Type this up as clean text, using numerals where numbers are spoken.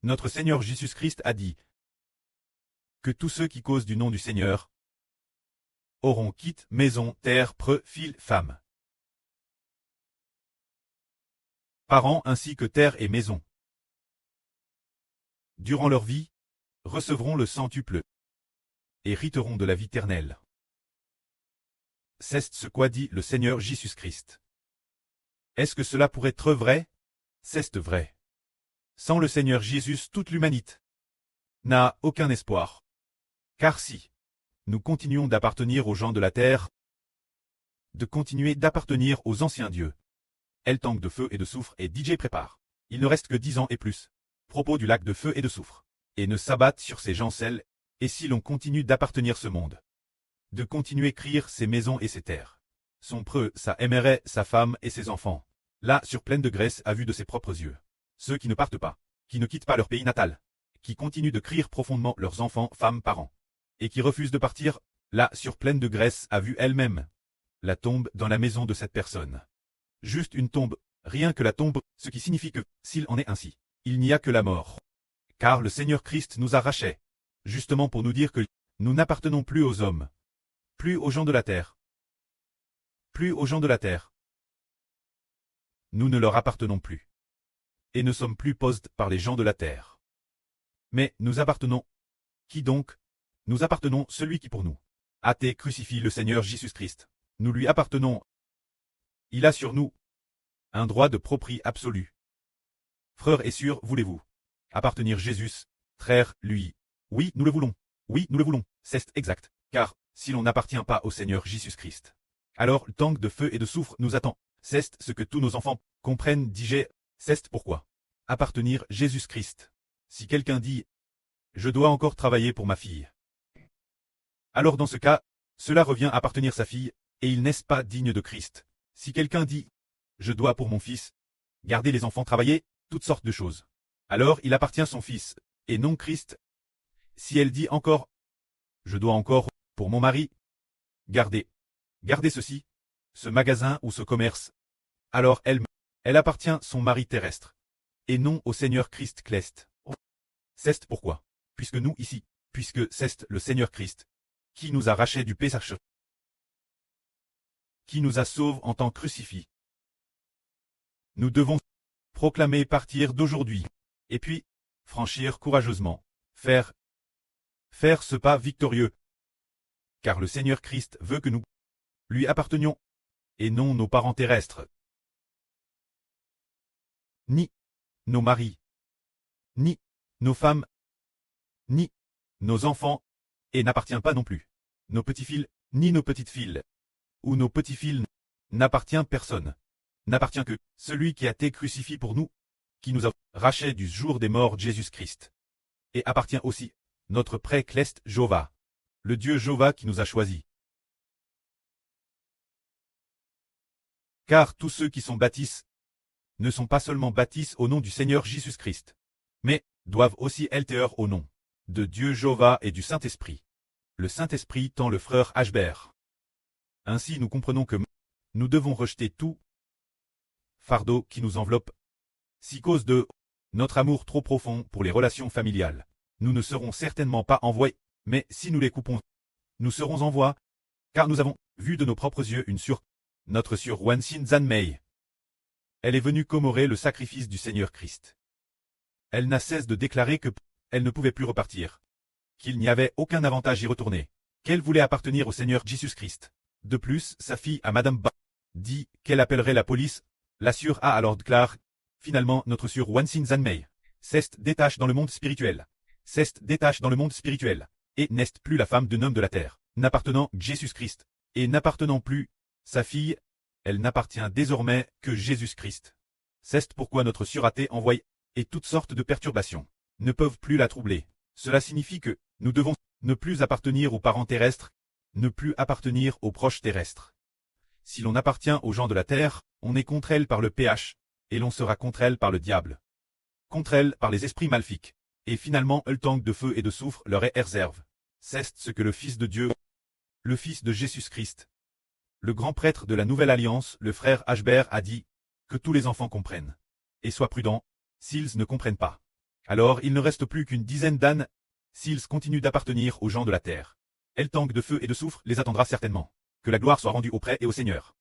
Notre Seigneur Jésus-Christ a dit que tous ceux qui causent du nom du Seigneur auront quitte maison, terre, preux, fils, femmes, parents ainsi que terre et maison. Durant leur vie, recevront le centuple, hériteront de la vie éternelle. C'est ce qu'a dit le Seigneur Jésus-Christ. Est-ce que cela pourrait être vrai? C'est vrai. Sans le Seigneur Jésus, toute l'humanité n'a aucun espoir. Car si nous continuons d'appartenir aux gens de la terre, de continuer d'appartenir aux anciens dieux, El tank de feu et de soufre et DJ prépare. Il ne reste que 10 ans et plus. Propos du lac de feu et de soufre. Et ne s'abattent sur ces gencelles, et si l'on continue d'appartenir ce monde, de continuer crier ses maisons et ses terres, son preux, sa aimerait, sa femme et ses enfants, là sur pleine de graisse à vue de ses propres yeux. Ceux qui ne partent pas, qui ne quittent pas leur pays natal, qui continuent de crier profondément leurs enfants, femmes, parents, et qui refusent de partir, là sur pleine de graisse à vue elle-même, la tombe dans la maison de cette personne. Juste une tombe, rien que la tombe, ce qui signifie que, s'il en est ainsi, il n'y a que la mort. Car le Seigneur Christ nous a rachetés, justement pour nous dire que nous n'appartenons plus aux hommes, plus aux gens de la terre, plus aux gens de la terre. Nous ne leur appartenons plus, et ne sommes plus posés par les gens de la terre. Mais nous appartenons. Qui donc? Nous appartenons celui qui pour nous a été crucifié, le Seigneur Jésus-Christ. Nous lui appartenons. Il a sur nous un droit de propriété absolu. Frères et sœurs, voulez-vous appartenir Jésus, frère, lui? Oui, nous le voulons. Oui, nous le voulons. C'est exact. Car, si l'on n'appartient pas au Seigneur Jésus-Christ, alors le tank de feu et de soufre nous attend. C'est ce que tous nos enfants comprennent, dis-je. C'est pourquoi appartenir Jésus-Christ. Si quelqu'un dit « Je dois encore travailler pour ma fille », alors dans ce cas, cela revient à appartenir sa fille, et il n'est pas digne de Christ. Si quelqu'un dit « Je dois pour mon fils garder les enfants, travailler, toutes sortes de choses », alors il appartient à son fils, et non Christ. Si elle dit encore « Je dois encore, pour mon mari, garder ceci, ce magasin ou ce commerce », alors elle appartient à son mari terrestre, et non au Seigneur Christ céleste. C'est pourquoi, puisque nous ici, puisque c'est le Seigneur Christ, qui nous a rachetés du péché, qui nous a sauvés en tant crucifiés, nous devons proclamer partir d'aujourd'hui, et puis, franchir courageusement, faire ce pas victorieux. Car le Seigneur Christ veut que nous lui appartenions, et non nos parents terrestres, ni nos maris, ni nos femmes, ni nos enfants, et n'appartient pas non plus nos petits-fils, ni nos petites-filles, ou nos petits-fils, n'appartient personne, n'appartient que celui qui a été crucifié pour nous, qui nous a rachetés du jour des morts Jésus-Christ, et appartient aussi notre prêtre céleste Jéhovah, le Dieu Jéhovah qui nous a choisis. Car tous ceux qui sont baptisés ne sont pas seulement baptisés au nom du Seigneur Jésus-Christ, mais doivent aussi être au nom de Dieu Jéhovah et du Saint-Esprit. Le Saint-Esprit tend le frère Ashbert. Ainsi nous comprenons que nous devons rejeter tout fardeau qui nous enveloppe. Si cause de notre amour trop profond pour les relations familiales, nous ne serons certainement pas envoyés, mais si nous les coupons, nous serons envoyés, car nous avons vu de nos propres yeux notre sœur Wansin Zanmei. Elle est venue commémorer le sacrifice du Seigneur Christ. Elle n'a cesse de déclarer que elle ne pouvait plus repartir, qu'il n'y avait aucun avantage y retourner, qu'elle voulait appartenir au Seigneur Jésus-Christ. De plus, sa fille à Madame Ba dit qu'elle appellerait la police. La sœur a alors déclaré, finalement notre sœur Wansin Zanmei s'est détache dans le monde spirituel. S'est détache dans le monde spirituel, et n'est plus la femme d'un homme de la terre, n'appartenant Jésus-Christ, et n'appartenant plus sa fille, elle n'appartient désormais que Jésus-Christ. C'est pourquoi notre sœur a été envoyée, et toutes sortes de perturbations ne peuvent plus la troubler. Cela signifie que nous devons ne plus appartenir aux parents terrestres, ne plus appartenir aux proches terrestres. Si l'on appartient aux gens de la terre, on est contre elle par le péché, et l'on sera contre elle par le diable, contre elle par les esprits maléfiques, et finalement le tank de feu et de soufre leur est réserve. C'est ce que le Fils de Dieu, le Fils de Jésus-Christ, le grand prêtre de la Nouvelle Alliance, le frère Ashbert a dit, que tous les enfants comprennent, et soient prudents, s'ils ne comprennent pas. Alors il ne reste plus qu'une dizaine d'ânes, s'ils continuent d'appartenir aux gens de la terre. El Tang de feu et de soufre les attendra certainement. Que la gloire soit rendue au prêtre et au Seigneur.